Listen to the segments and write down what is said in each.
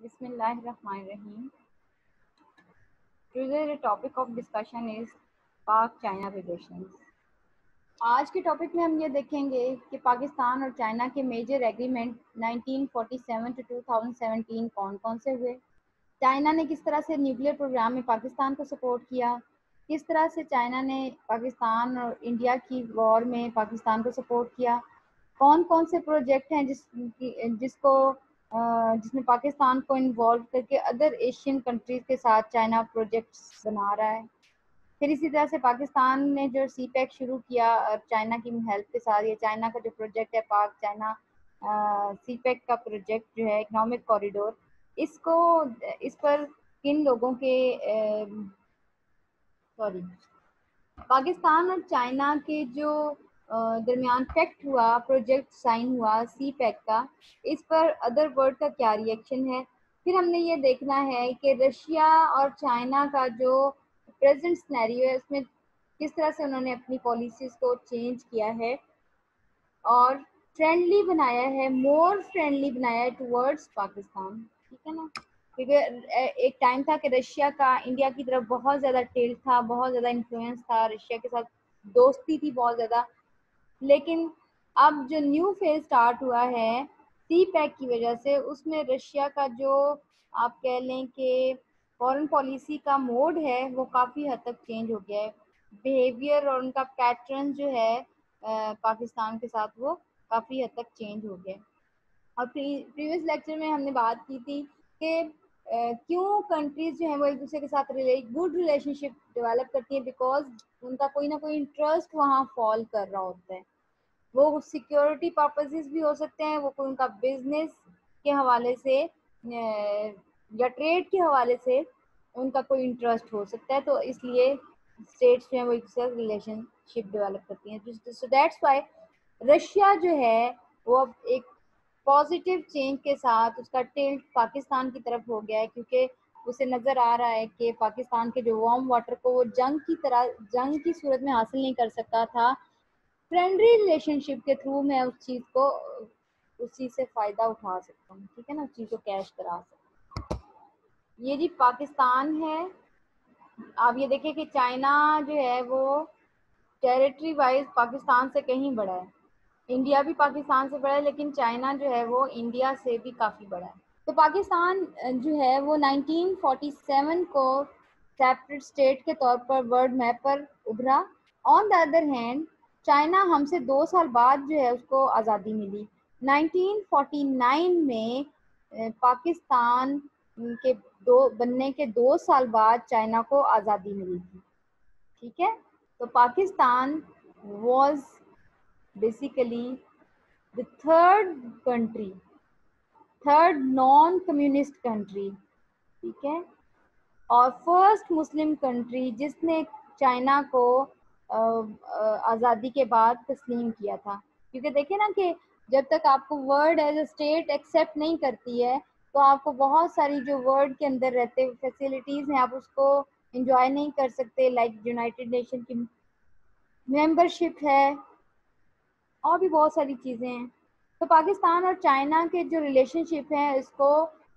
Bismillahirrahmanirrahim. Today the topic of discussion is पाक-चाइना relations. आज के topic में हम ये देखेंगे कि पाकिस्तान और चाइना के मेजर एग्रीमेंट 1947 to 2017 कौन कौन से हुए, चाइना ने किस तरह से न्यूक्लियर प्रोग्राम में पाकिस्तान को सपोर्ट किया, किस तरह से चाइना ने पाकिस्तान और इंडिया की वॉर में पाकिस्तान को सपोर्ट किया, कौन कौन से प्रोजेक्ट हैं जिसमें पाकिस्तान को इन्वॉल्व करके अदर एशियन कंट्रीज के साथ चाइना प्रोजेक्ट्स बना रहा है। फिर इसी तरह से पाकिस्तान ने जो सीपैक शुरू किया चाइना की हेल्प के साथ, ये चाइना का जो प्रोजेक्ट है पाक चाइना सीपैक का प्रोजेक्ट जो है इकोनॉमिक कॉरिडोर, इस पर किन लोगों के पाकिस्तान और चाइना के जो दरमियान पैक्ट हुआ, प्रोजेक्ट साइन हुआ सी पैक का, इस पर अदर वर्ल्ड का क्या रिएक्शन है। फिर हमने ये देखना है कि रशिया और चाइना का जो प्रेजेंट सिनेरियो है उसमें किस तरह से उन्होंने अपनी पॉलिसीज को चेंज किया है और फ्रेंडली बनाया है, मोर फ्रेंडली बनाया है टुवर्ड्स पाकिस्तान। ठीक है ना, क्योंकि एक टाइम था कि रशिया का इंडिया की तरफ बहुत ज़्यादा टिल्ट था, बहुत ज़्यादा इन्फ्लुएंस था, रशिया के साथ दोस्ती थी बहुत ज़्यादा। लेकिन अब जो न्यू फेज स्टार्ट हुआ है सी पैक की वजह से, उसमें रशिया का जो आप कह लें कि फॉरेन पॉलिसी का मोड है वो काफ़ी हद तक चेंज हो गया है। बिहेवियर और उनका पैटर्न जो है पाकिस्तान के साथ वो काफ़ी हद तक चेंज हो गया। और प्रीवियस लेक्चर में हमने बात की थी कि क्यों कंट्रीज जो हैं वो एक दूसरे के साथ गुड रिलेशनशिप डेवलप करती हैं, बिकॉज उनका कोई ना कोई इंटरेस्ट वहाँ फॉल कर रहा होता है। वो सिक्योरिटी पर्पसेस भी हो सकते हैं, वो कोई उनका बिजनेस के हवाले से या ट्रेड के हवाले से उनका कोई इंटरेस्ट हो सकता है, तो इसलिए स्टेट्स जो हैं वो एक दूसरे से रिलेशनशिप डेवलप करती हैं। सो दैट्स वाई रशिया जो है वो अब एक पॉजिटिव चेंज के साथ उसका टिल्ट पाकिस्तान की तरफ हो गया है, क्योंकि उसे नज़र आ रहा है कि पाकिस्तान के जो वार्म वाटर को वो जंग की सूरत में हासिल नहीं कर सकता था, फ्रेंडली रिलेशनशिप के थ्रू मैं उस चीज़ से फ़ायदा उठा सकता हूँ। ठीक है ना, उस चीज़ को कैश करा सकता हूँ। ये जी पाकिस्तान है। आप ये देखिए कि चाइना जो है वो टेरिटरी वाइज पाकिस्तान से कहीं बड़ा है, इंडिया भी पाकिस्तान से बड़ा है, लेकिन चाइना जो है वो इंडिया से भी काफ़ी बड़ा है। तो पाकिस्तान जो है वो 1947 को सेपरेट स्टेट के तौर पर वर्ल्ड मैप पर उभरा। On the other hand China हमसे 2 साल बाद जो है उसको आज़ादी मिली। 1949 में पाकिस्तान के बनने के 2 साल बाद चाइना को आज़ादी मिली थी। ठीक है, तो Pakistan was basically the third non communist country, ठीक है, और फर्स्ट मुस्लिम कंट्री जिसने चाइना को आज़ादी के बाद तस्लीम किया था। क्योंकि देखिए ना कि जब तक आपको world as a state accept नहीं करती है तो आपको बहुत सारी जो वर्ल्ड के अंदर रहते फैसिलिटीज़ हैं आप उसको इंजॉय नहीं कर सकते, लाइक यूनाइटेड नेशन की मेंबरशिप है और भी बहुत सारी चीज़ें हैं। तो पाकिस्तान और चाइना के जो रिलेशनशिप है इसको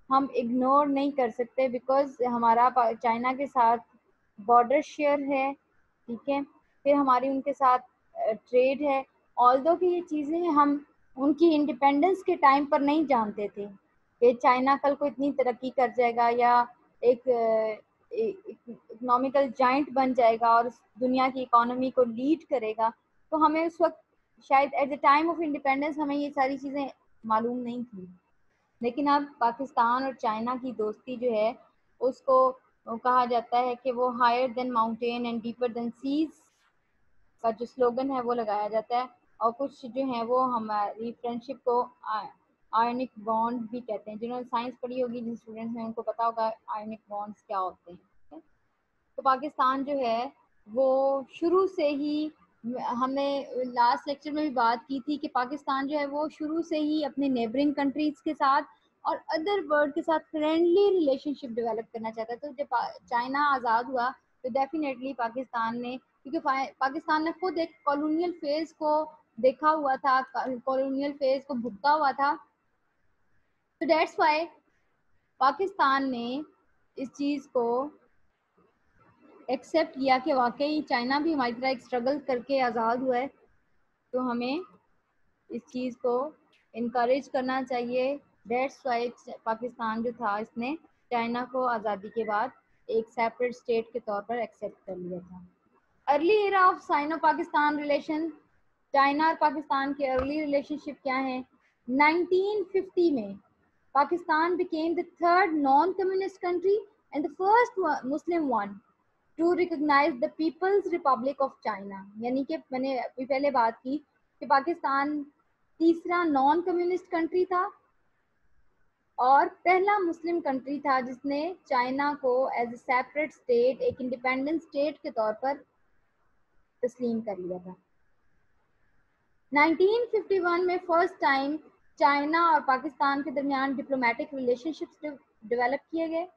हम इग्नोर नहीं कर सकते, बिकॉज हमारा चाइना के साथ बॉर्डर शेयर है। ठीक है, फिर हमारी उनके साथ ट्रेड है। ऑल्दो कि ये चीज़ें हम उनकी इंडिपेंडेंस के टाइम पर नहीं जानते थे कि चाइना कल को इतनी तरक्की कर जाएगा या एक इकोनॉमिकल जाइंट बन जाएगा और दुनिया की इकोनॉमी को लीड करेगा। तो हमें उस वक्त शायद at the time of independence हमें ये सारी चीज़ें मालूम नहीं थी। लेकिन अब पाकिस्तान और चाइना की दोस्ती जो है उसको कहा जाता है कि वो higher than mountain and deeper than seas का जो स्लोगन है वो लगाया जाता है। और कुछ जो है वो हमारी फ्रेंडशिप को आयनिक बॉन्ड भी कहते हैं। जिन्होंने साइंस पढ़ी होगी, जिन स्टूडेंट्स हैं उनको पता होगा आयनिक बॉन्ड्स क्या होते हैं। तो पाकिस्तान जो है वो शुरू से ही, हमने लास्ट लेक्चर में भी बात की थी कि पाकिस्तान जो है वो शुरू से ही अपने नेबरिंग कंट्रीज़ के साथ और अदर वर्ल्ड के साथ फ्रेंडली रिलेशनशिप डेवलप करना चाहता है। तो जब चाइना आज़ाद हुआ तो डेफिनेटली पाकिस्तान ने, क्योंकि पाकिस्तान ने खुद एक कॉलोनियल फेज़ को देखा हुआ था, कॉलोनियल फेज़ को भुगता हुआ था, तो दैट्स वाई पाकिस्तान ने इस चीज़ को एक्सेप्ट किया कि वाकई चाइना भी हमारी तरह एक स्ट्रगल करके आज़ाद हुआ है, तो हमें इस चीज़ को इनकरेज करना चाहिए। दैट्स वाई पाकिस्तान जो था इसने चाइना को आज़ादी के बाद एक सेपरेट स्टेट के तौर पर एक्सेप्ट कर लिया था। Early era of Sino Pakistan relation, China और पाकिस्तान के अर्ली रिलेशनशिप क्या है? 1950 में Pakistan became the third non-communist country and the first Muslim one to recognize the People's Republic of China। यानी कि मैंने अभी पहले बात की कि पाकिस्तान तीसरा नॉन कम्युनिस्ट कंट्री था और पहला मुस्लिम कंट्री था जिसने चाइना को एज ए सेपरेट स्टेट, एक इंडिपेंडेंट स्टेट के तौर पर तस्लीम कर लिया था। 1951 में फर्स्ट टाइम चाइना और पाकिस्तान के दरमियान डिप्लोमेटिक रिलेशनशिप्स डेवलप किए गए।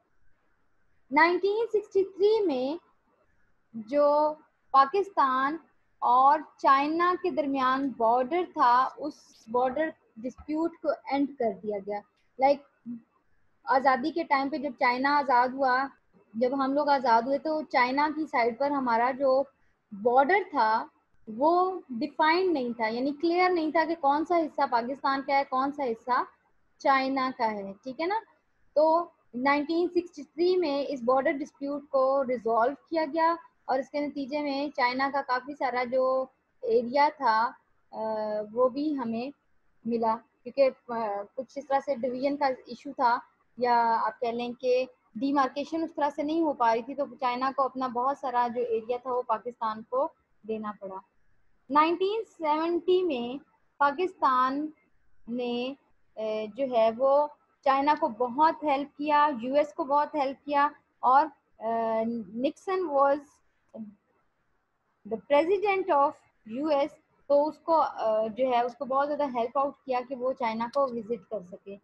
1963 में जो पाकिस्तान और चाइना के दरमियान बॉर्डर था, उस बॉर्डर डिस्प्यूट को एंड कर दिया गया। लाइक आज़ादी के टाइम पे जब चाइना आज़ाद हुआ, जब हम लोग आज़ाद हुए, तो चाइना की साइड पर हमारा जो बॉर्डर था वो डिफाइंड नहीं था, यानी क्लियर नहीं था कि कौन सा हिस्सा पाकिस्तान का है, कौन सा हिस्सा चाइना का है, ठीक है ना। तो 1963 में इस बॉर्डर डिस्प्यूट को रिजॉल्व किया गया और इसके नतीजे में चाइना का काफ़ी सारा जो एरिया था वो भी हमें मिला, क्योंकि कुछ इस तरह से डिवीजन का इशू था, या आप कह लें कि डिमार्केशन उस तरह से नहीं हो पा रही थी, तो चाइना को अपना बहुत सारा जो एरिया था वो पाकिस्तान को देना पड़ा। 1970 में पाकिस्तान ने जो है वो चाइना को बहुत हेल्प किया, यूएस को बहुत हेल्प किया, और Nixon was the president of US, तो उसको जो है उसको बहुत ज़्यादा हेल्प आउट किया कि वो चाइना को विजिट कर सके।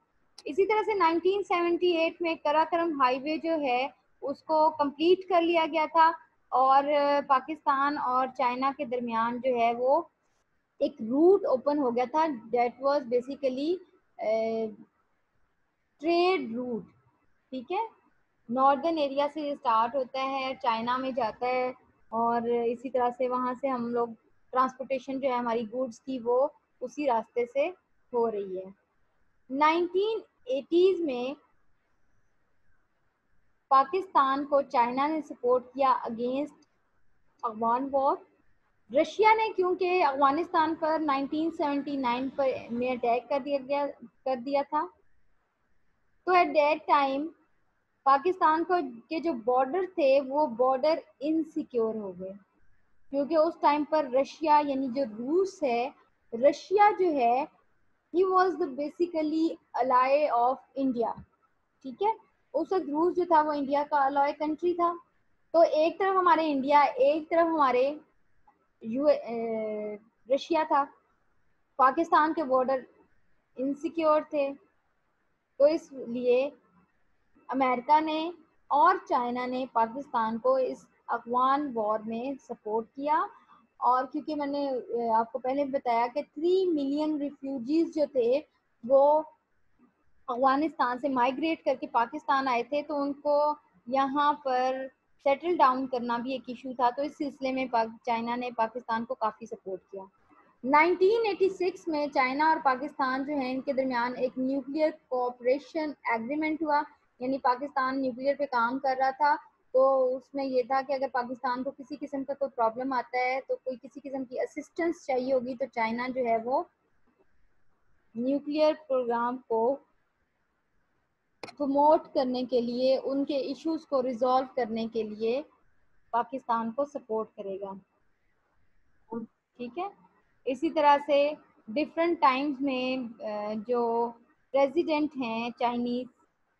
इसी तरह से 1978 में कराकोरम हाईवे जो है उसको कंप्लीट कर लिया गया था और पाकिस्तान और चाइना के दरमियान जो है वो एक रूट ओपन हो गया था, that was basically trade route, ठीक है। नॉर्दर्न एरिया से स्टार्ट होता है, चाइना में जाता है, और इसी तरह से वहाँ से हम लोग ट्रांसपोर्टेशन जो है हमारी गुड्स की वो उसी रास्ते से हो रही है। 1980s में पाकिस्तान को चाइना ने सपोर्ट किया अगेंस्ट अफगान वॉर। रशिया ने क्योंकि अफगानिस्तान पर 1979 पर में अटैक कर दिया था, तो एट दैट टाइम पाकिस्तान को के जो बॉर्डर थे वो बॉर्डर इनसिक्योर हो गए, क्योंकि उस टाइम पर रशिया यानी जो रूस है, रशिया जो है he was the basically ally of India, ठीक है। उस वक्त रूस जो था वो इंडिया का अलाय कंट्री था, तो एक तरफ हमारे इंडिया, एक तरफ हमारे रशिया था, पाकिस्तान के बॉर्डर इनसिक्योर थे, तो इसलिए अमेरिका ने और चाइना ने पाकिस्तान को इस अफगान वॉर में सपोर्ट किया। और क्योंकि मैंने आपको पहले बताया कि 3 मिलियन रिफ्यूजीज जो थे वो अफगानिस्तान से माइग्रेट करके पाकिस्तान आए थे, तो उनको यहाँ पर सेटल डाउन करना भी एक इशू था, तो इस सिलसिले में चाइना ने पाकिस्तान को काफ़ी सपोर्ट किया। 1986 में चाइना और पाकिस्तान जो है इनके दरमियान एक न्यूक्लियर कोऑपरेशन एग्रीमेंट हुआ, यानी पाकिस्तान न्यूक्लियर पे काम कर रहा था, तो उसमें ये था कि अगर पाकिस्तान को किसी किस्म का कोई प्रॉब्लम आता है, तो कोई किसी किस्म की असिस्टेंस चाहिए होगी, तो चाइना जो है वो न्यूक्लियर प्रोग्राम को प्रमोट करने के लिए, उनके इश्यूज को रिजॉल्व करने के लिए पाकिस्तान को सपोर्ट करेगा, ठीक है। इसी तरह से डिफरेंट टाइम्स में जो प्रेसिडेंट हैं चाइनीज़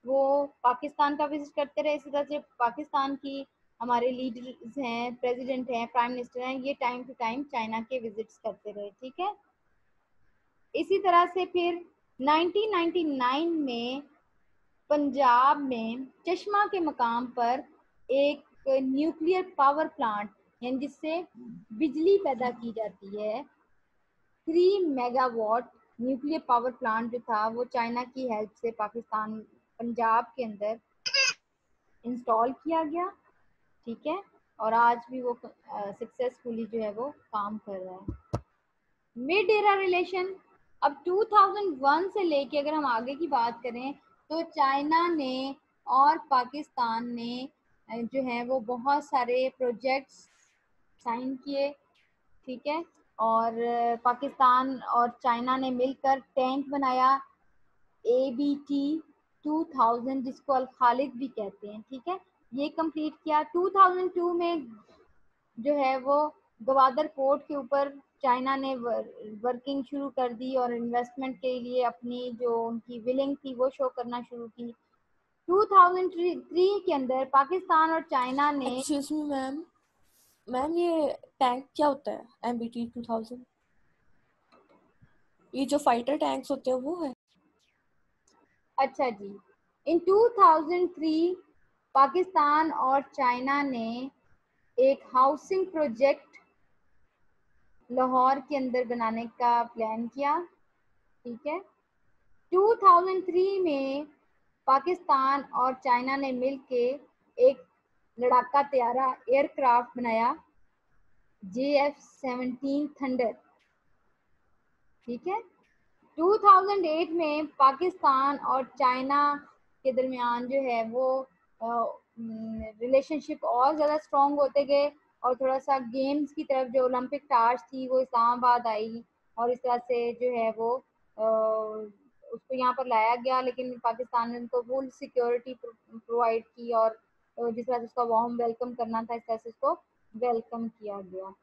वो पाकिस्तान का विजिट करते रहे। इसी तरह से पाकिस्तान की हमारे लीडर्स हैं, प्रेसिडेंट हैं, प्राइम मिनिस्टर हैं, ये टाइम टू टाइम चाइना के विजिट्स करते रहे, ठीक है। इसी तरह से फिर 1999 में पंजाब में चश्मा के मकाम पर एक न्यूक्लियर पावर प्लांट, यानी जिससे बिजली पैदा की जाती है, 3 मेगावाट न्यूक्लियर पावर प्लांट जो था वो चाइना की हेल्प से पाकिस्तान पंजाब के अंदर इंस्टॉल किया गया, ठीक है, और आज भी वो सक्सेसफुली जो है वो काम कर रहा है। मिड एरा रिलेशन, अब 2001 से लेके अगर हम आगे की बात करें तो चाइना ने और पाकिस्तान ने जो है वो बहुत सारे प्रोजेक्ट्स साइन किए, ठीक है, और पाकिस्तान और चाइना ने मिलकर टैंक बनाया ABT 2000, जिसको अल खालिद भी कहते हैं, ठीक है, ये कंप्लीट किया। 2002 में जो है वो गवादर पोर्ट के ऊपर चाइना ने वर्किंग शुरू कर दी और इन्वेस्टमेंट के लिए अपनी जो उनकी विलिंग थी वो शो करना शुरू की। 2003 के अंदर पाकिस्तान और चाइना ने एक्सक्यूज मी मैम, मैम ये टैंक क्या होता है? MBT 2000, ये जो फाइटर टैंक्स होते हैं वो है? अच्छा जी, इन 2003 पाकिस्तान और चाइना ने एक हाउसिंग प्रोजेक्ट लाहौर के अंदर बनाने का प्लान किया, ठीक है। 2003 में पाकिस्तान और चाइना ने मिलके एक लड़ाका त्यारा एयरक्राफ्ट बनाया JF-17 थंडर, ठीक है। 2008 में पाकिस्तान और चाइना के दरमियान जो है वो रिलेशनशिप और ज़्यादा स्ट्रॉन्ग होते गए और थोड़ा सा गेम्स की तरफ जो ओलंपिक टार्च थी वो इस्लामाबाद आई और इस तरह से जो है वो उसको यहाँ पर लाया गया, लेकिन पाकिस्तान ने उनको फुल सिक्योरिटी प्रोवाइड की और जिस तरह से उसका वार्म वेलकम करना था इस तरह से उसको वेलकम किया गया।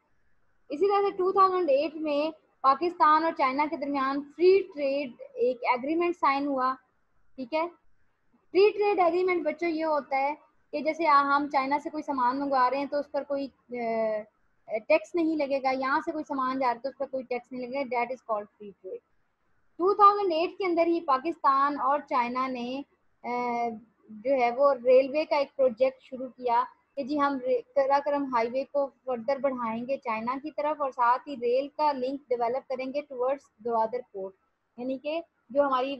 इसी तरह से 2008 में पाकिस्तान और चाइना के दरमियान फ्री ट्रेड एक एग्रीमेंट साइन हुआ, ठीक है। फ्री ट्रेड एग्रीमेंट बच्चों ये होता है कि जैसे हम चाइना से कोई सामान मंगवा रहे हैं तो उस पर कोई टैक्स नहीं लगेगा, यहाँ से कोई सामान जा रहा है तो उस पर कोई टैक्स नहीं लगेगा, that is called free trade. 2008 के अंदर ही पाकिस्तान और चाइना ने जो है वो रेलवे का एक प्रोजेक्ट शुरू किया कि जी हम कराकरम हाईवे को फर्दर बढ़ाएंगे चाइना की तरफ और साथ ही रेल का लिंक डेवलप करेंगे टुवर्ड्स गवादर पोर्ट, यानी कि जो हमारी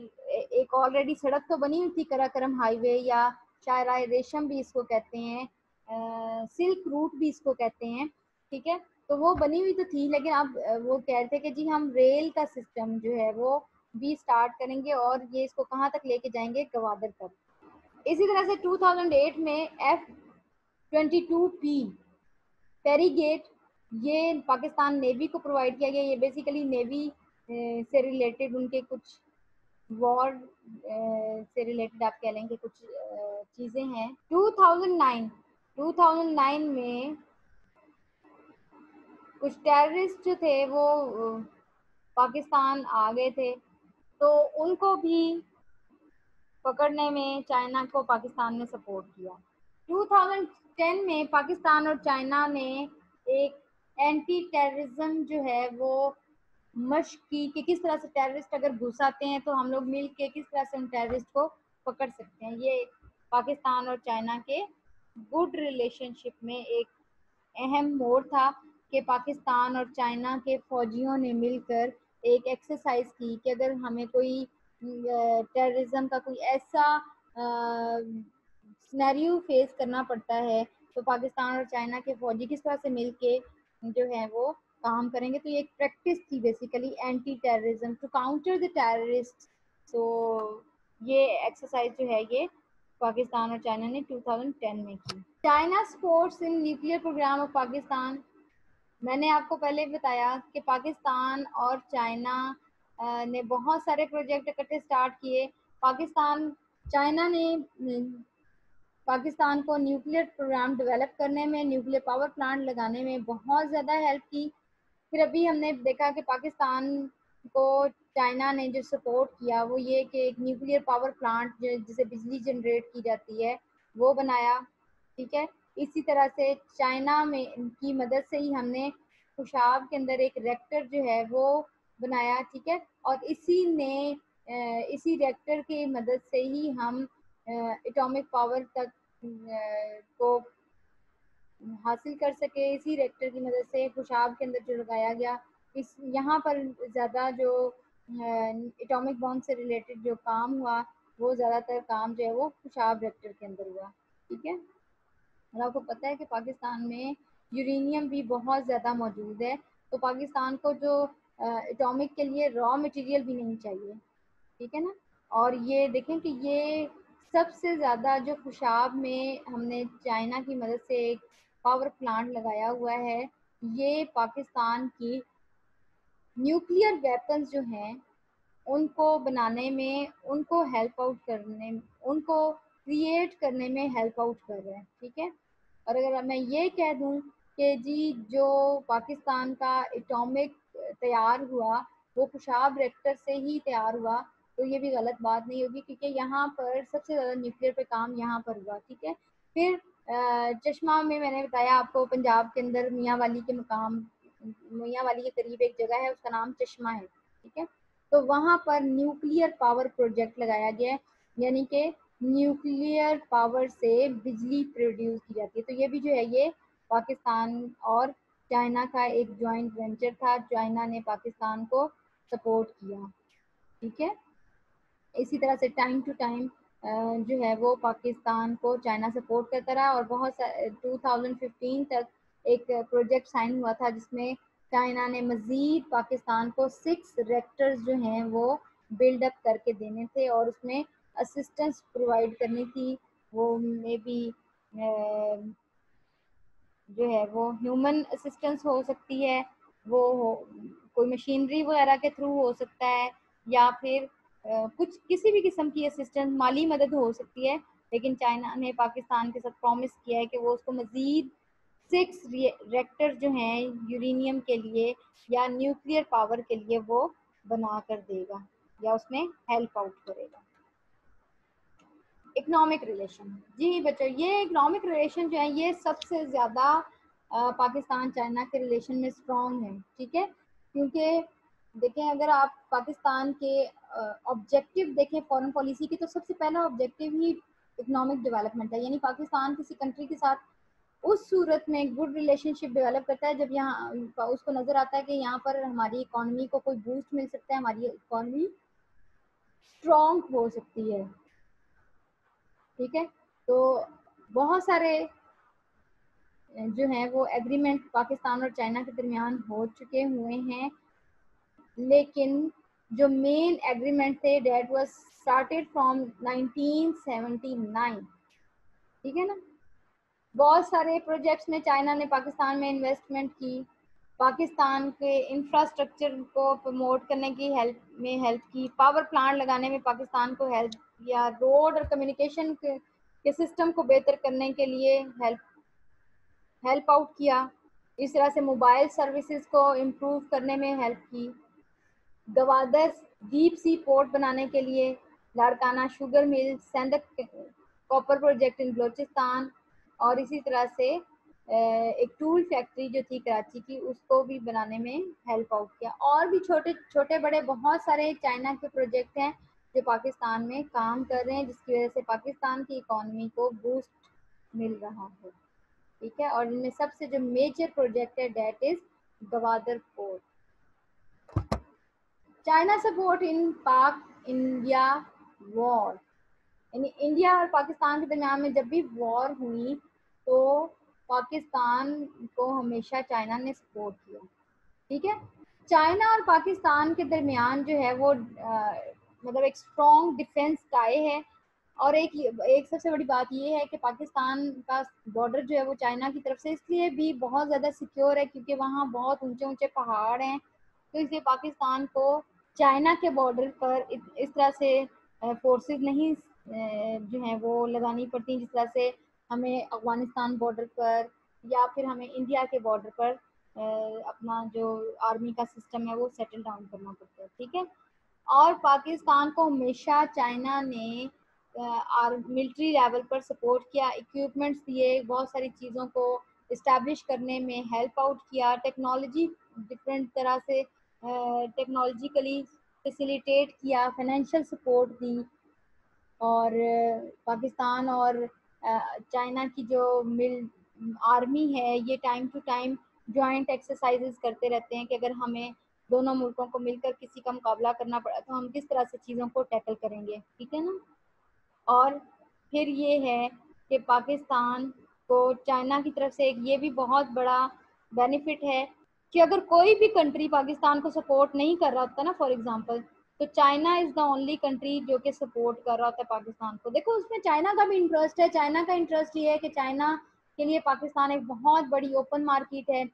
एक ऑलरेडी सड़क तो बनी हुई थी कराकरम हाईवे या शायराए रेशम भी इसको कहते हैं, सिल्क रूट भी इसको कहते हैं, ठीक है। तो वो बनी हुई तो थी लेकिन अब वो कह रहे थे कि जी हम रेल का सिस्टम जो है वो भी स्टार्ट करेंगे और ये इसको कहाँ तक लेके जाएंगे, गवादर तक। इसी तरह से 2008 में F-22P पेरीगेट ये पाकिस्तान नेवी को प्रोवाइड किया गया। ये बेसिकली नेवी से रिलेटेड उनके कुछ वॉर से रिलेटेड आप कह लेंगे कुछ चीज़ें हैं। 2009 में कुछ टेररिस्ट जो थे वो पाकिस्तान आ गए थे तो उनको भी पकड़ने में चाइना को पाकिस्तान ने सपोर्ट किया। 2010 में पाकिस्तान और चाइना ने एक एंटी टेररिज्म जो है वो मशक की कि किस तरह से टेररिस्ट अगर घुस आते हैं तो हम लोग मिल के किस तरह से उन टेररिस्ट को पकड़ सकते हैं। ये पाकिस्तान और चाइना के गुड रिलेशनशिप में एक अहम मोड़ था कि पाकिस्तान और चाइना के फौजियों ने मिलकर एक एक्सरसाइज की कि अगर हमें कोई टेररिज्म का कोई ऐसा सिनेरियो फेस करना पड़ता है तो पाकिस्तान और चाइना के फौजी किस तरह से मिलके जो है वो काम करेंगे। तो ये एक प्रैक्टिस थी basically anti terrorism to counter the terrorist. तो ये एक्सरसाइज जो है ये पाकिस्तान और चाइना ने 2010 में की। China supports in nuclear programme of Pakistan, मैंने आपको पहले बताया कि पाकिस्तान और चाइना ने बहुत सारे प्रोजेक्ट इकट्ठे स्टार्ट किए। पाकिस्तान चाइना ने पाकिस्तान को न्यूक्लियर प्रोग्राम डेवलप करने में, न्यूक्लियर पावर प्लांट लगाने में बहुत ज़्यादा हेल्प की। फिर अभी हमने देखा कि पाकिस्तान को चाइना ने जो सपोर्ट किया वो ये कि एक न्यूक्लियर पावर प्लांट जिसे बिजली जनरेट की जाती है वो बनाया, ठीक है। इसी तरह से चाइना में की मदद से ही हमने खुशाब के अंदर एक रिएक्टर जो है वो बनाया, ठीक है, और इसी रिएक्टर की मदद से ही हम एटॉमिक पावर तक को हासिल कर सके। इसी रिएक्टर की मदद से खुशाब के अंदर जो लगाया गया, इस यहाँ पर ज़्यादा जो एटॉमिक बॉम्ब से रिलेटेड जो काम हुआ वो ज़्यादातर काम जो है वो खुशाब रिएक्टर के अंदर हुआ। ठीक है, और आपको पता है कि पाकिस्तान में यूरेनियम भी बहुत ज़्यादा मौजूद है, तो पाकिस्तान को जो एटॉमिक के लिए रॉ मटेरियल भी नहीं चाहिए। ठीक है ना। और ये देखें कि ये सबसे ज़्यादा जो खुशाब में हमने चाइना की मदद से एक पावर प्लांट लगाया हुआ है, ये पाकिस्तान की न्यूक्लियर वेपन्स जो हैं उनको बनाने में, उनको हेल्प आउट करने, उनको क्रिएट करने में हेल्प आउट कर रहे हैं। ठीक है, और अगर मैं ये कह दूं कि जी जो पाकिस्तान का एटॉमिक तैयार हुआ वो खुशाब रिएक्टर से ही तैयार हुआ, तो ये भी गलत बात नहीं होगी, क्योंकि यहाँ पर सबसे ज़्यादा न्यूक्लियर पे काम यहाँ पर हुआ। ठीक है, फिर चश्मा में मैंने बताया आपको, पंजाब के अंदर मियाँ वाली के मकाम, मियाँ वाली के करीब एक जगह है, उसका नाम चश्मा है। ठीक है, तो वहाँ पर न्यूक्लियर पावर प्रोजेक्ट लगाया गया है, यानी कि न्यूक्लियर पावर से बिजली प्रोड्यूस की जाती है। तो ये भी जो है ये पाकिस्तान और चाइना का एक जॉइंट वेंचर था, चाइना ने पाकिस्तान को सपोर्ट किया। ठीक है, इसी तरह से टाइम टू टाइम जो है वो पाकिस्तान को चाइना सपोर्ट करता रहा, और बहुत 2015 तक एक प्रोजेक्ट साइन हुआ था जिसमें चाइना ने मज़ीद पाकिस्तान को 6 रिएक्टर्स जो हैं वो बिल्ड अप करके देने थे, और उसमें असिस्टेंस प्रोवाइड करनी थी। वो मे बी जो है वो ह्यूमन असिस्टेंस हो सकती है, वो कोई मशीनरी वगैरह के थ्रू हो सकता है, या फिर कुछ किसी भी किस्म की असिस्टेंस, माली मदद हो सकती है। लेकिन चाइना ने पाकिस्तान के साथ प्रॉमिस किया है कि वो उसको मज़ीद 6 रिएक्टर जो हैं यूरेनियम के लिए या न्यूक्लियर पावर के लिए वो बना कर देगा या उसमें हेल्प आउट करेगा। इकोनॉमिक रिलेशन, जी बच्चों, ये इकोनॉमिक रिलेशन जो है ये सबसे ज़्यादा पाकिस्तान चाइना के रिलेशन में स्ट्रॉन्ग है। ठीक है, क्योंकि देखें अगर आप पाकिस्तान के ऑब्जेक्टिव देखें फॉरेन पॉलिसी की, तो सबसे पहला ऑब्जेक्टिव ही इकोनॉमिक डेवलपमेंट है। यानी पाकिस्तान किसी कंट्री के साथ उस सूरत में गुड रिलेशनशिप डेवलप करता है जब यहाँ उसको नज़र आता है कि यहाँ पर हमारी इकॉनमी को कोई बूस्ट मिल सकता है, हमारी इकॉनमी स्ट्रॉन्ग हो सकती है। ठीक है, तो बहुत सारे जो हैं वो एग्रीमेंट पाकिस्तान और चाइना के दरमियान हो चुके हुए हैं, लेकिन जो मेन एग्रीमेंट थे डेट वाज स्टार्टेड फ्रॉम 1979। ठीक है ना, बहुत सारे प्रोजेक्ट्स में चाइना ने पाकिस्तान में इन्वेस्टमेंट की, पाकिस्तान के इंफ्रास्ट्रक्चर को प्रमोट करने की हेल्प की, पावर प्लांट लगाने में पाकिस्तान को हेल्प किया, रोड और कम्युनिकेशन के सिस्टम को बेहतर करने के लिए हेल्प आउट किया, इस तरह से मोबाइल सर्विसेज को इम्प्रूव करने में हेल्प की, गवादर डीप सी पोर्ट बनाने के लिए, Larkana sugar mill, Saindak copper project in Balochistan, और इसी तरह से एक टूल फैक्ट्री जो थी कराची की उसको भी बनाने में हेल्प आउट किया। और भी छोटे छोटे बड़े बहुत सारे चाइना के प्रोजेक्ट हैं जो पाकिस्तान में काम कर रहे हैं, जिसकी वजह से पाकिस्तान की इकॉनमी को बूस्ट मिल रहा है। ठीक है, और इनमें सबसे जो मेजर प्रोजेक्ट है that is Gwadar port. China support in Pak India war, यानी इंडिया और पाकिस्तान के दरमियान में जब भी वॉर हुई तो पाकिस्तान को हमेशा चाइना ने सपोर्ट किया। ठीक है, चाइना और पाकिस्तान के दरमियान जो है वो मतलब एक स्ट्रॉन्ग डिफेंस टाई है, और एक सबसे बड़ी बात ये है कि पाकिस्तान का बॉर्डर जो है वो चाइना की तरफ से इसलिए भी बहुत ज़्यादा सिक्योर है क्योंकि वहाँ बहुत ऊंचे ऊंचे पहाड़ हैं, तो इसलिए पाकिस्तान को चाइना के बॉर्डर पर इस तरह से फोर्सेस नहीं जो हैं वो लगानी पड़ती, जिस तरह से हमें अफगानिस्तान बॉर्डर पर या फिर हमें इंडिया के बॉर्डर पर अपना जो आर्मी का सिस्टम है वो सेटल डाउन करना पड़ता है। ठीक है, और पाकिस्तान को हमेशा चाइना ने मिलिट्री लेवल पर सपोर्ट किया, इक्विपमेंट्स दिए, बहुत सारी चीज़ों को इस्टेब्लिश करने में हेल्प आउट किया, टेक्नोलॉजी डिफरेंट तरह से टेक्नोलॉजिकली फैसिलिटेट किया, फाइनेंशियल सपोर्ट दी, और पाकिस्तान और चाइना की जो आर्मी है ये time to time joint exercises करते रहते हैं कि अगर हमें दोनों मुल्कों को मिलकर किसी का मुकाबला करना पड़ा तो हम किस तरह से चीज़ों को टैकल करेंगे। ठीक है ना, और फिर ये है कि पाकिस्तान को चाइना की तरफ से एक ये भी बहुत बड़ा बेनिफिट है कि अगर कोई भी कंट्री पाकिस्तान को सपोर्ट नहीं कर रहा होता ना, फॉर एग्जांपल, तो China is the only country जो कि सपोर्ट कर रहा होता है पाकिस्तान को। देखो उसमें चाइना का भी इंटरेस्ट है। चाइना का इंटरेस्ट ये है कि चाइना के लिए पाकिस्तान एक बहुत बड़ी ओपन मार्केट है।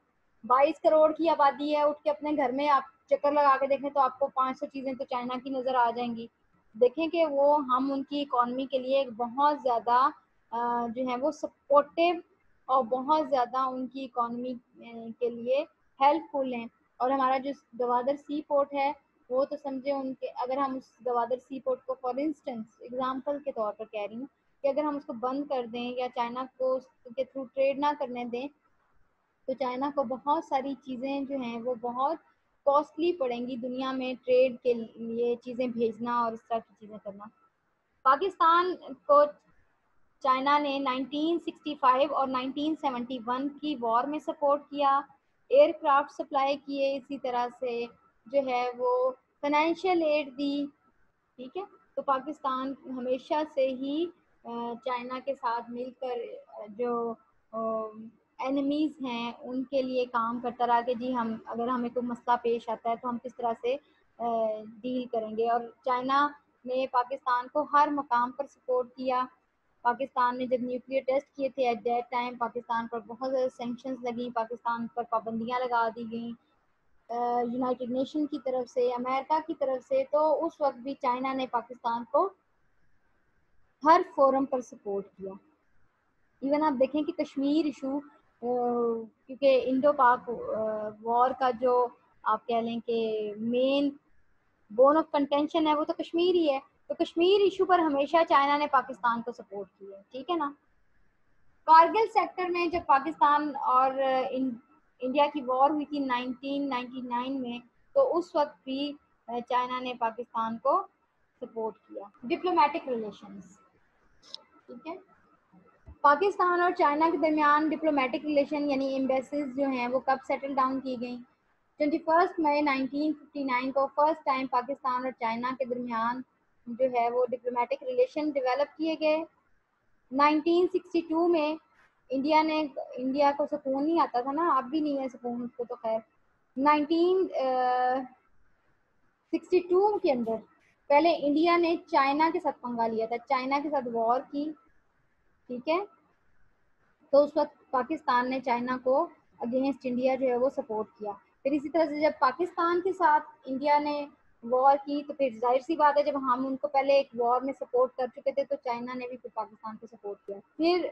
22 करोड़ की आबादी है। उठ के अपने घर में आप चक्कर लगा के देखें तो आपको 500 चीजें तो चाइना की नजर आ जाएंगी। देखें कि वो हम उनकी इकोनॉमी के लिए एक बहुत ज़्यादा जो है वो सपोर्टिव और बहुत ज़्यादा उनकी इकोनॉमी के लिए हेल्पफुल हैं। और हमारा जो गवादर सी पोर्ट है वो तो समझे उनके, अगर हम उस गवादर सी पोर्ट को फॉर इंस्टेंस एग्जांपल के तौर पर कह रही हूँ कि अगर हम उसको बंद कर दें या चाइना को उसके थ्रू ट्रेड ना करने दें तो चाइना को बहुत सारी चीज़ें जो हैं वो बहुत कॉस्टली पड़ेंगी दुनिया में ट्रेड के लिए चीज़ें भेजना और इस तरह की चीज़ें करना। पाकिस्तान को चाइना ने 1965 और 1971 की वॉर में सपोर्ट किया, एयरक्राफ्ट सप्लाई किए, इसी तरह से जो है वो फाइनेंशियल एड दी। ठीक है, तो पाकिस्तान हमेशा से ही चाइना के साथ मिलकर जो एनिमीज हैं उनके लिए काम करता रहा कि जी हम अगर हमें कोई मसला पेश आता है तो हम किस तरह से डील करेंगे। और चाइना ने पाकिस्तान को हर मकाम पर सपोर्ट किया। पाकिस्तान ने जब न्यूक्लियर टेस्ट किए थे एट दैट टाइम पाकिस्तान पर बहुत ज़्यादा सेंक्शंस लगी, पाकिस्तान पर पाबंदियां लगा दी गई यूनाइटेड नेशन की तरफ से, अमेरिका की तरफ से। तो उस वक्त भी चाइना ने पाकिस्तान को हर फोरम पर सपोर्ट किया। इवन आप देखें कि कश्मीर इशू क्योंकि इंडो पाक वॉर का जो आप कह लें कि मेन बोन ऑफ कंटेंशन है वो तो कश्मीर ही है। तो कश्मीर इशू पर हमेशा चाइना ने पाकिस्तान को सपोर्ट किया है। ठीक है ना। कारगिल सेक्टर में जब पाकिस्तान और इंडिया की वॉर हुई थी 1999 में, तो उस वक्त भी चाइना ने पाकिस्तान को सपोर्ट किया। डिप्लोमेटिक रिलेशंस, ठीक है, पाकिस्तान और चाइना के दरमियान डिप्लोमेटिक रिलेशन यानी एम्बेसीज जो हैं वो कब सेटल डाउन की गई? 21 मई 1959 को फर्स्ट टाइम पाकिस्तान और चाइना के दरमियान जो है वो डिप्लोमेटिक रिलेशन डेवलप किए गए। 1962 में इंडिया को सुकून नहीं आता था ना, अब भी नहीं है सुकून उसको, तो खैर 1962 के अंदर पहले इंडिया ने चाइना के साथ पंगा लिया था, चाइना के साथ वॉर की। ठीक है, तो उस वक्त पाकिस्तान ने चाइना को अगेंस्ट इंडिया जो है वो सपोर्ट किया। फिर इसी तरह से जब पाकिस्तान के साथ इंडिया ने वॉर की तो फिर जाहिर सी बात है जब हम उनको पहले एक वॉर में सपोर्ट कर चुके थे तो चाइना ने भी फिर पाकिस्तान को सपोर्ट किया। फिर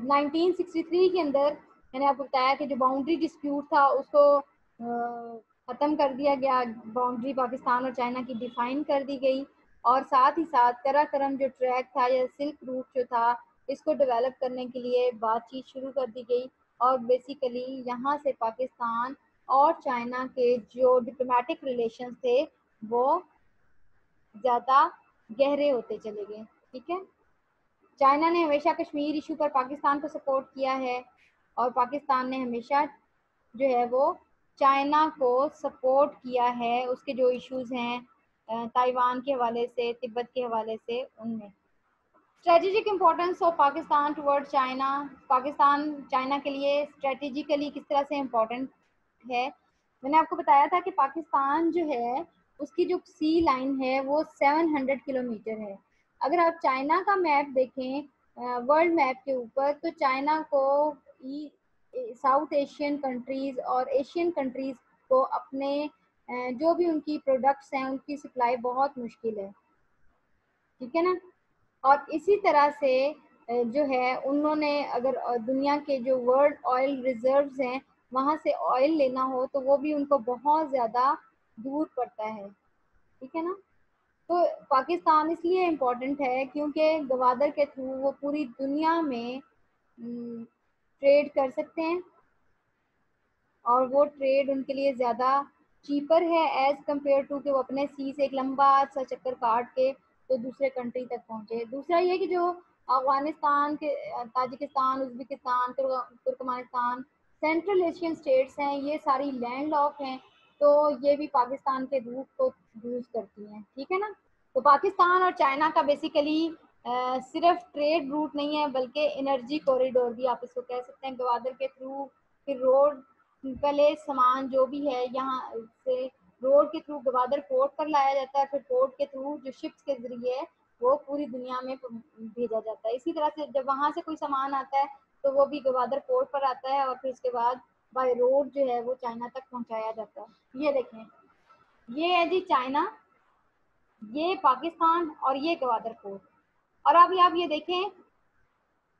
1963 के अंदर मैंने आपको बताया कि जो बाउंड्री डिस्प्यूट था उसको ख़त्म कर दिया गया, बाउंड्री पाकिस्तान और चाइना की डिफाइन कर दी गई। और साथ ही साथ कराकरम जो ट्रैक था या सिल्क रूट जो था इसको डेवलप करने के लिए बातचीत शुरू कर दी गई। और बेसिकली यहाँ से पाकिस्तान और चाइना के जो डिप्लोमेटिक रिलेशंस थे वो ज़्यादा गहरे होते चले गए। ठीक है, चाइना ने हमेशा कश्मीर इशू पर पाकिस्तान को सपोर्ट किया है और पाकिस्तान ने हमेशा जो है वो चाइना को सपोर्ट किया है उसके जो इश्यूज हैं ताइवान के हवाले से, तिब्बत के हवाले से, उनमें। Strategic importance of Pakistan toward China, Pakistan China के लिए स्ट्रेटेजिकली किस तरह से इम्पोर्टेंट है। मैंने आपको बताया था कि पाकिस्तान जो है उसकी जो सी लाइन है वो 700 किलोमीटर है। अगर आप चाइना का मैप देखें वर्ल्ड मैप के ऊपर तो चाइना को साउथ एशियन कंट्रीज और एशियन कंट्रीज को अपने जो भी उनकी प्रोडक्ट्स हैं उनकी सप्लाई बहुत मुश्किल है। ठीक है ना। और इसी तरह से जो है उन्होंने अगर दुनिया के जो वर्ल्ड ऑयल रिजर्व्स हैं वहाँ से ऑयल लेना हो तो वो भी उनको बहुत ज़्यादा दूर पड़ता है। ठीक है ना। तो पाकिस्तान इसलिए इम्पोर्टेंट है क्योंकि गवादर के थ्रू वो पूरी दुनिया में ट्रेड कर सकते हैं और वो ट्रेड उनके लिए ज़्यादा चीपर है एज़ कम्पेयर टू कि वो अपने सी से एक लंबा सा चक्कर काट के तो दूसरे कंट्री तक पहुँचे। दूसरा ये कि जो अफगानिस्तान के Tajikistan, Uzbekistan, Turkmenistan, central Asian states हैं, ये सारी लैंड लॉक हैं, तो ये भी पाकिस्तान के रूट को यूज़ करती हैं। ठीक है ना। तो पाकिस्तान और चाइना का बेसिकली सिर्फ ट्रेड रूट नहीं है बल्कि एनर्जी कॉरिडोर भी आप इसको कह सकते हैं। गवादर के थ्रू फिर रोड, पहले सामान जो भी है यहाँ से रोड के थ्रू गवादर पोर्ट पर लाया जाता है, फिर पोर्ट के थ्रू जो शिप्स के जरिए वो पूरी दुनिया में भेजा जाता है। इसी तरह से जब वहाँ से कोई सामान आता है तो वो भी गवादर पोर्ट पर आता है और फिर उसके बाद बाय रोड जो है वो चाइना तक पहुँचाया जाता है। ये देखें, ये है जी चाइना, ये पाकिस्तान और ये गवादर पोर्ट। और अभी आप ये देखें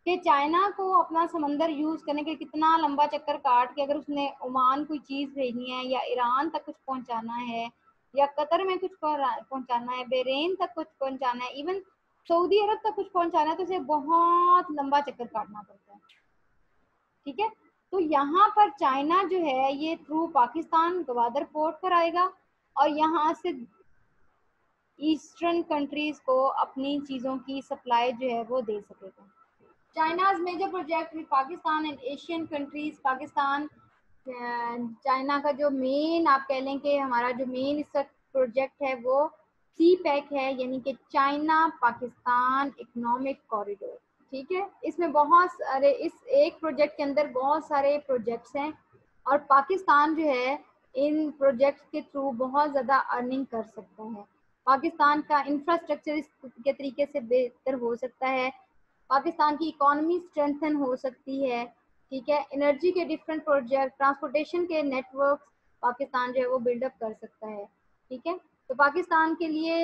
कि चाइना को अपना समंदर यूज करने के कितना लंबा चक्कर काट के अगर उसने ओमान कोई चीज भेजनी है या ईरान तक कुछ पहुंचाना है या कतर में कुछ पहुंचाना है, बहरीन तक कुछ पहुंचाना है, इवन सऊदी अरब तक कुछ पहुंचाना है, तो उसे बहुत लंबा चक्कर काटना पड़ता है। ठीक है, तो यहाँ पर चाइना जो है ये थ्रू पाकिस्तान गवादर पोर्ट पर आएगा और यहाँ से ईस्टर्न कंट्रीज को अपनी चीज़ों की सप्लाई जो है वो दे सकेगा। China's major project with Pakistan and Asian countries. Pakistan China का जो मेन आप कह लें कि हमारा जो मेन इसका प्रोजेक्ट है वो सी पैक है, यानी कि चाइना पाकिस्तान इकोनॉमिक कॉरिडोर। ठीक है, इसमें बहुत सारे, इस एक प्रोजेक्ट के अंदर बहुत सारे प्रोजेक्ट्स हैं और पाकिस्तान जो है इन प्रोजेक्ट्स के थ्रू बहुत ज़्यादा अर्निंग कर सकता है। पाकिस्तान का इंफ्रास्ट्रक्चर इस के तरीके से बेहतर हो सकता है, पाकिस्तान की इकोनॉमी स्ट्रेंथन हो सकती है। ठीक है, एनर्जी के डिफरेंट प्रोजेक्ट, ट्रांसपोर्टेशन के नेटवर्क पाकिस्तान जो है वो बिल्डअप कर सकता है। ठीक है, तो पाकिस्तान के लिए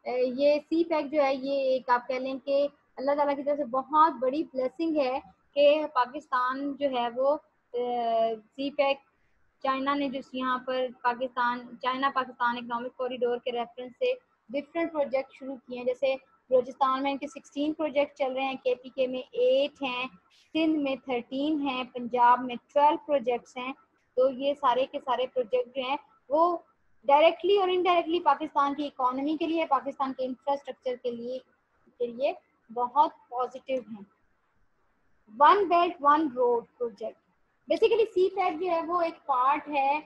ये सी पैक जो है ये एक आप कह लें कि अल्लाह ताला की तरफ से बहुत बड़ी ब्लेसिंग है कि पाकिस्तान जो है वो सी पैक चाइना ने जो यहाँ पर Pakistan China Pakistan economic corridor के रेफरेंस से डिफरेंट प्रोजेक्ट शुरू किए हैं। जैसे बलूचिस्तान में इनके 16 प्रोजेक्ट चल रहे हैं, KPK में 8 हैं, सिंध में 13 हैं, पंजाब में 12 प्रोजेक्ट्स हैं। तो ये सारे के सारे प्रोजेक्ट जो हैं वो डायरेक्टली और इनडायरेक्टली पाकिस्तान की इकोनॉमी के लिए, पाकिस्तान के इंफ्रास्ट्रक्चर के लिए बहुत पॉजिटिव हैं। One belt one road project, basically CPEC जो है वो एक पार्ट है